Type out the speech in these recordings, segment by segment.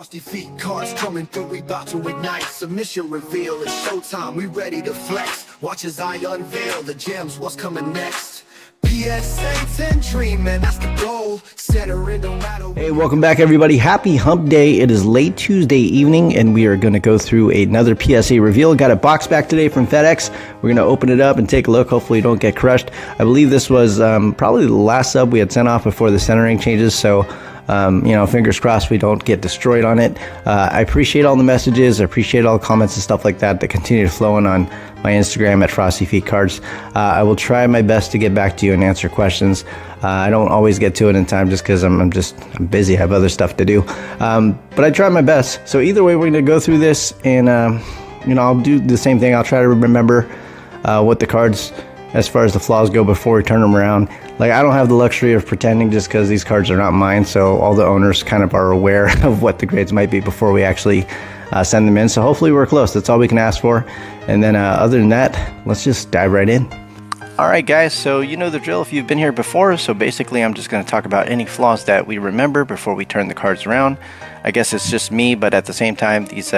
Frosty feet, cards coming through, we bout to ignite. Submission reveal, it's showtime, we ready to flex. Watch as I unveil the gems, what's coming next. PSA 10 dreaming, that's the goal. Center in the rattle. Hey, welcome back everybody. Happy hump day. It is late Tuesday evening and we are going to go through another PSA reveal. Got a box back today from FedEx. We're going to open it up and take a look. Hopefully you don't get crushed. I believe this was probably the last sub we had sent off before the centering changes, so fingers crossed we don't get destroyed on it. I appreciate all the messages. I appreciate all the comments and stuff like that continue to flow in on my Instagram at Frosty Feet Cards. I will try my best to get back to you and answer questions. I don't always get to it in time just because I'm busy. I have other stuff to do. But I try my best. So either way, we're going to go through this and, I'll do the same thing. I'll try to remember what the cards, as far as the flaws go, before we turn them around. Like, I don't have the luxury of pretending just because these cards are not mine, so all the owners kind of are aware of what the grades might be before we actually send them in. So hopefully we're close. That's all we can ask for. And then other than that, let's just dive right in. All right, guys, so you know the drill if you've been here before. So basically, I'm just going to talk about any flaws that we remember before we turn the cards around. I guess it's just me, but at the same time, these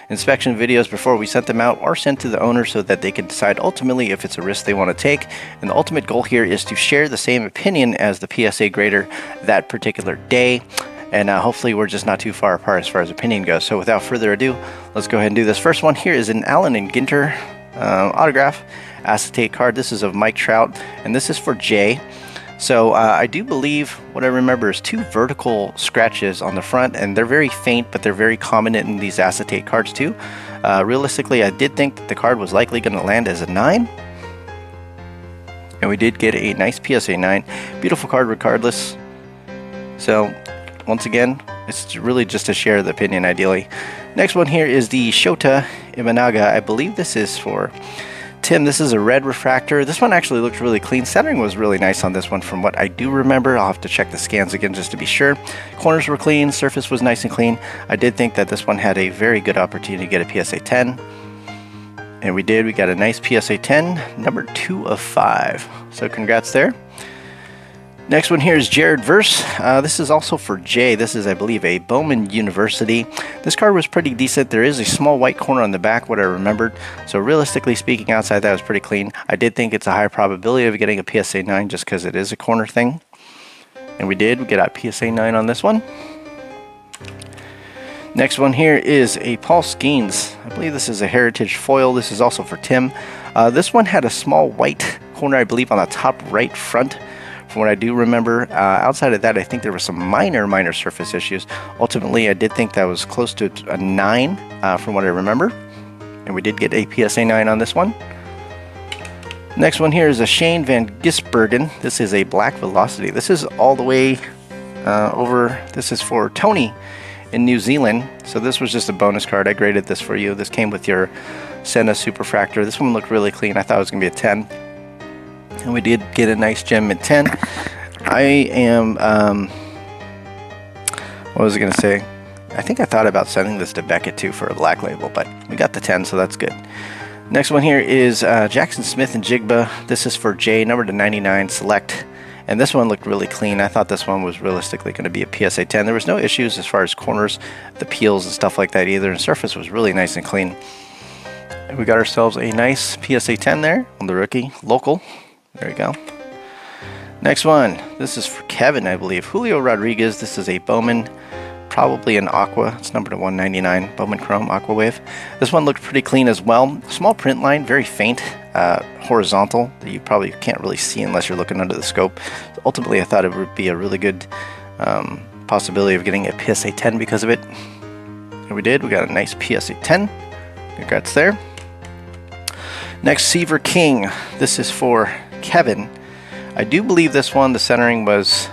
inspection videos before we sent them out are sent to the owner so that they can decide ultimately if it's a risk they want to take. And the ultimate goal here is to share the same opinion as the PSA grader that particular day. And hopefully we're just not too far apart as far as opinion goes. So without further ado, let's go ahead and do this. First one here is an Allen and Ginter autograph acetate card. This is of Mike Trout, and this is for Jay. So I do believe what I remember is 2 vertical scratches on the front, and they're very faint, but they're very common in these acetate cards too. Realistically, I did think that the card was likely going to land as a 9. And we did get a nice PSA 9. Beautiful card regardless. So once again, it's really just to share the opinion ideally. Next one here is the Shota Imanaga. I believe this is for Tim. This is a red refractor. This one actually looked really clean. Centering was really nice on this one from what I do remember. I'll have to check the scans again just to be sure. Corners were clean. Surface was nice and clean. I did think that this one had a very good opportunity to get a PSA 10. And we did. We got a nice PSA 10, number 2 of 5. So congrats there. Next one here is Jared Verse. This is also for Jay. This is, I believe, a Bowman University. This card was pretty decent. There is a small white corner on the back, what I remembered. So realistically speaking, outside that was pretty clean. I did think it's a high probability of getting a PSA 9 just because it is a corner thing. And we did. We get a PSA 9 on this one. Next one here is a Paul Skeens. I believe this is a Heritage foil. This is also for Tim. This one had a small white corner, I believe, on the top right front. From what I do remember, outside of that, I think there were some minor surface issues. Ultimately, I did think that was close to a 9 from what I remember. And we did get a PSA 9 on this one. Next one here is a Shane Van Gisbergen. This is a Black Velocity. This is all the way over. This is for Tony in New Zealand. So this was just a bonus card. I graded this for you. This came with your Senna Superfractor. This one looked really clean. I thought it was going to be a 10. And we did get a nice gem at 10. I am, what was I going to say? I think I thought about sending this to Beckett too for a black label, but we got the 10, so that's good. Next one here is Jackson Smith and Jigba. This is for Jay, number to 99, select. And this one looked really clean. I thought this one was realistically going to be a PSA 10. There was no issues as far as corners, the peels and stuff like that either. And surface was really nice and clean. And we got ourselves a nice PSA 10 there on the rookie, local. There we go. Next one. This is for Kevin, I believe. Julio Rodriguez. This is a Bowman, probably an Aqua. It's numbered to 199. Bowman Chrome Aqua Wave. This one looked pretty clean as well. Small print line, very faint, horizontal, that you probably can't really see unless you're looking under the scope. Ultimately, I thought it would be a really good possibility of getting a PSA 10 because of it. And we did. We got a nice PSA 10. Congrats there. Next, Seaver King. This is for Kevin. I do believe this one, the centering was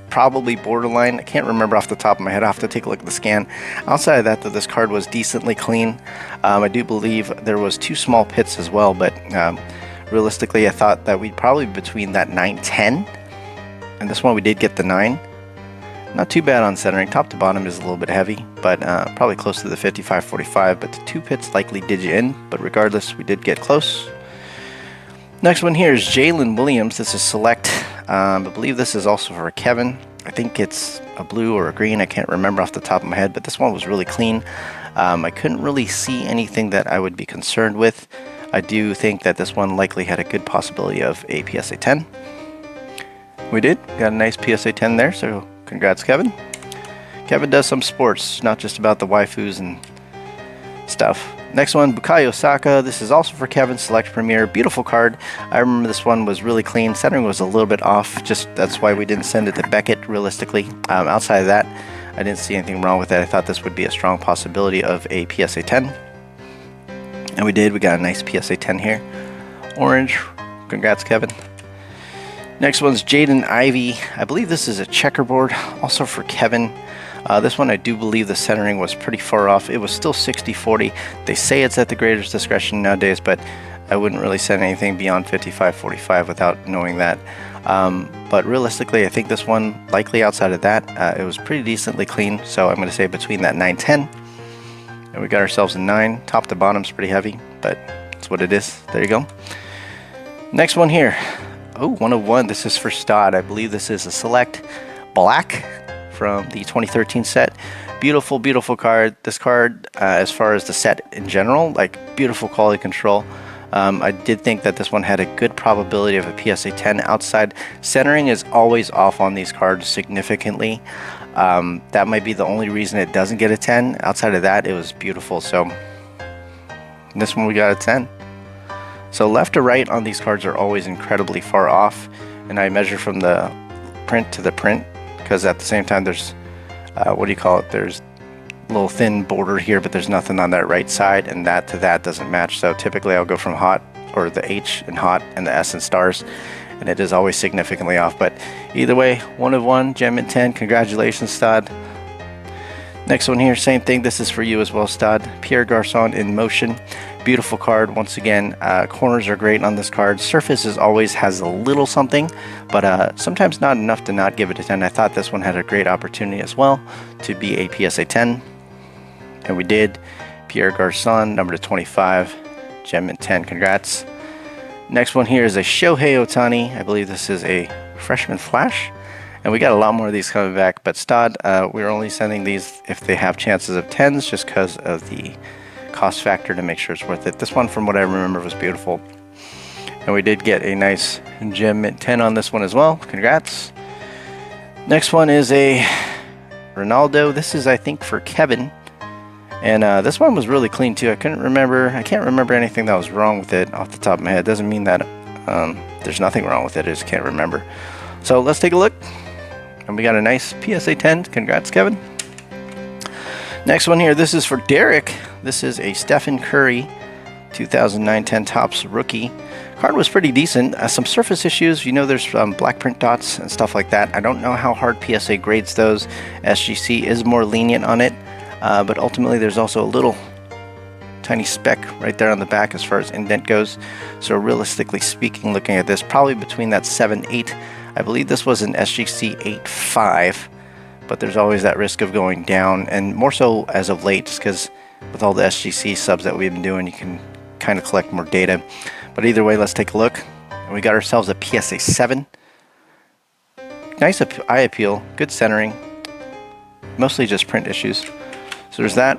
probably borderline. I can't remember off the top of my head. I'll have to take a look at the scan. Outside of that, though, this card was decently clean. I do believe there was 2 small pits as well, but realistically, I thought that we'd probably be between that 9-10. And this one, we did get the 9. Not too bad on centering. Top to bottom is a little bit heavy, but probably close to the 55-45, but the 2 pits likely did you in. But regardless, we did get close. Next one here is Jalen Williams. This is select. I believe this is also for Kevin. I think it's a blue or a green. I can't remember off the top of my head, but this one was really clean. I couldn't really see anything that I would be concerned with. I do think that this one likely had a good possibility of a PSA 10. We did. Got a nice PSA 10 there, so congrats, Kevin. Kevin does some sports, not just about the waifus and stuff. Next one, Bukayo Saka. This is also for Kevin, Select Premier. Beautiful card. I remember this one was really clean. Centering was a little bit off. Just that's why we didn't send it to Beckett, realistically. Outside of that, I didn't see anything wrong with it. I thought this would be a strong possibility of a PSA 10. And we did. We got a nice PSA 10 here. Orange. Congrats, Kevin. Next one's Jaden Ivey. I believe this is a checkerboard, also for Kevin. This one I do believe the centering was pretty far off. It was still 60-40. They say it's at the grader's discretion nowadays, but I wouldn't really send anything beyond 55-45 without knowing that. But realistically, I think this one, likely outside of that, it was pretty decently clean. So I'm going to say between that 9-10. And we got ourselves a 9. Top to bottom's pretty heavy, but it's what it is. There you go. Next one here. Oh, 101. This is for Stod. I believe this is a Select Black from the 2013 set. Beautiful, beautiful card. This card, as far as the set in general, like beautiful quality control. I did think that this one had a good probability of a PSA 10 outside. Centering is always off on these cards significantly. That might be the only reason it doesn't get a 10. Outside of that, it was beautiful. So this one we got a 10. So left to right on these cards are always incredibly far off, and I measure from the print to the print, because at the same time there's what do you call it, there's a little thin border here, but there's nothing on that right side, and that to that doesn't match. So typically I'll go from hot, or the H in hot, and the S in stars, and it is always significantly off. But either way, 1 of 1, gem at 10. Congratulations, Stod. Next one here, same thing. This is for you as well, Stod. Pierre Garçon in motion. Beautiful card. Once again, corners are great on this card. Surface always has a little something, but sometimes not enough to not give it a 10. I thought this one had a great opportunity as well to be a PSA 10. And we did. Pierre Garçon, number 25, gem at 10. Congrats. Next one here is a Shohei Ohtani. I believe this is a freshman flash. And we got a lot more of these coming back. But Stod, we're only sending these if they have chances of 10s, just because of the cost factor, to make sure it's worth it. This one, from what I remember, was beautiful. And we did get a nice gem at 10 on this one as well. Congrats. Next one is a Ronaldo. This is, I think, for Kevin. And this one was really clean too. I can't remember anything that was wrong with it off the top of my head. Doesn't mean that there's nothing wrong with it. I just can't remember. So let's take a look. And we got a nice PSA 10. Congrats, Kevin. Next one here. This is for Derek. This is a Stephen Curry 2009-10 Topps rookie. Card was pretty decent. Some surface issues. You know, there's black print dots and stuff like that. I don't know how hard PSA grades those. SGC is more lenient on it. But ultimately, there's also a little tiny speck right there on the back as far as indent goes. So realistically speaking, looking at this, probably between that 7-8. I believe this was an SGC 8.5, but there's always that risk of going down, and more so as of late, just because with all the SGC subs that we've been doing, you can kind of collect more data. But either way, let's take a look. And we got ourselves a PSA 7. Nice eye appeal, good centering, mostly just print issues. So there's that.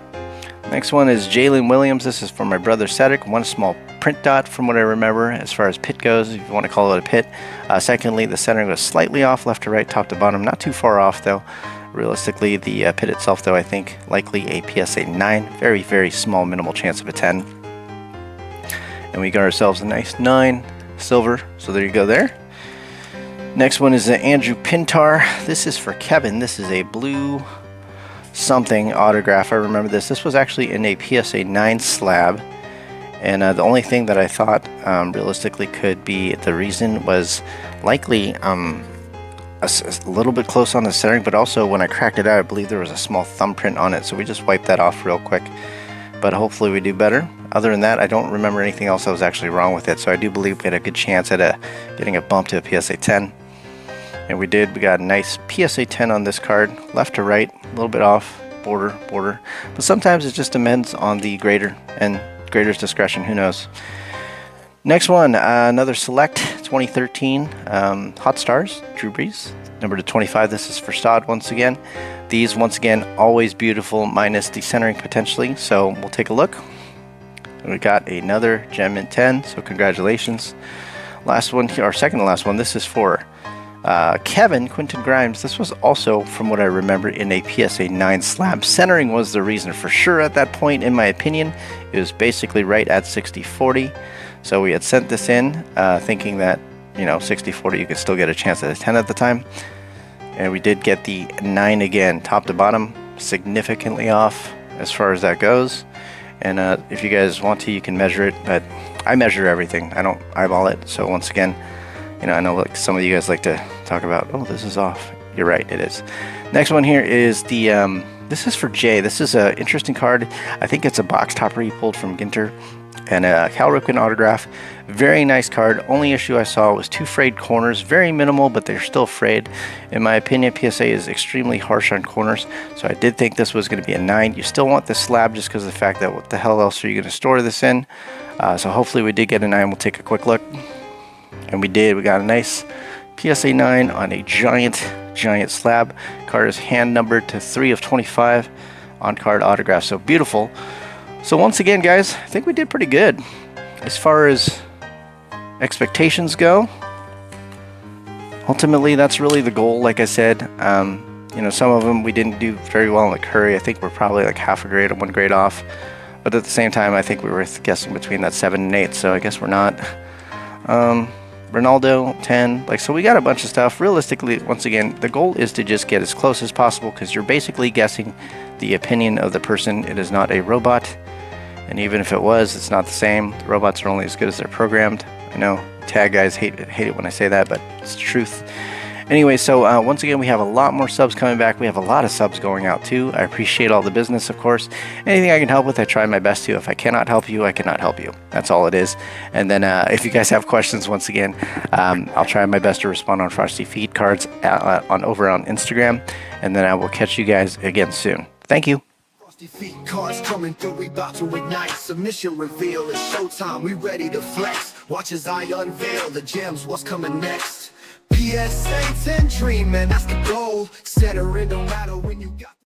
Next one is Jalen Williams. This is for my brother Cedric. One small print dot from what I remember as far as pit goes, if you want to call it a pit. Secondly, the centering was slightly off, left to right, top to bottom. Not too far off though. Realistically, the pit itself though, I think likely a PSA 9. Very, very small, minimal chance of a 10. And we got ourselves a nice 9 silver. So there you go there. Next one is Andrew Pintar. This is for Kevin. This is a blue something autograph. I remember this. This was actually in a PSA 9 slab, and the only thing that I thought realistically could be the reason was likely a little bit close on the centering, but also when I cracked it out, I believe there was a small thumbprint on it, so we just wiped that off real quick. But hopefully we do better. Other than that, I don't remember anything else that was actually wrong with it, so I do believe we had a good chance at getting a bump to a PSA 10. And we did. We got a nice PSA 10 on this card, left to right, a little bit off, border. But sometimes it just depends on the grader and grader's discretion, who knows. Next one, another Select 2013 Hot Stars, Drew Brees, number to 25. This is for Stod once again. These, once again, always beautiful, minus decentering potentially. So we'll take a look. We got another gem in 10, so congratulations. Last one here, or second to last one, this is for Kevin Quentin Grimes. This was also, from what I remember, in a PSA 9 slab. Centering was the reason for sure at that point, in my opinion. It was basically right at 60-40. So we had sent this in thinking that, 60-40 you could still get a chance at a 10 at the time. And we did get the 9 again, top to bottom, significantly off as far as that goes. And if you guys want to, you can measure it, but I measure everything. I don't eyeball it. So once again, I know like some of you guys like to talk about, oh, this is off. You're right, it is. Next one here is the, this is for Jay. This is an interesting card. I think it's a box topper he pulled from Ginter. And a Cal Ripken autograph. Very nice card. Only issue I saw was 2 frayed corners. Very minimal, but they're still frayed. In my opinion, PSA is extremely harsh on corners, so I did think this was going to be a 9. You still want this slab just because of the fact that what the hell else are you going to store this in? So hopefully we did get a 9. We'll take a quick look. And we did. We got a nice PSA 9 on a giant slab. Card is hand numbered to 3 of 25 on card autograph. So beautiful. So once again, guys, I think we did pretty good as far as expectations go. Ultimately, that's really the goal. Like I said, some of them we didn't do very well in the Curry. I think we're probably like half a grade or 1 grade off. But at the same time, I think we were guessing between that 7 and 8. So I guess we're not. Ronaldo 10. So we got a bunch of stuff. Realistically, once again, the goal is to just get as close as possible because you're basically guessing the opinion of the person. It is not a robot. And even if it was, it's not the same. The robots are only as good as they're programmed. I know tag guys hate it when I say that, but it's the truth. Anyway, so once again, we have a lot more subs coming back. We have a lot of subs going out too. I appreciate all the business, of course. Anything I can help with, I try my best to. If I cannot help you, I cannot help you. That's all it is. And then if you guys have questions, once again, I'll try my best to respond on Frosty Feed cards over on Instagram. And then I will catch you guys again soon. Thank you. Feet cards coming through, we about to ignite. Submission reveal, it's showtime, we ready to flex. Watch as I unveil the gems, what's coming next. PSA 10 dreaming, that's the goal. Set her in, no matter when you got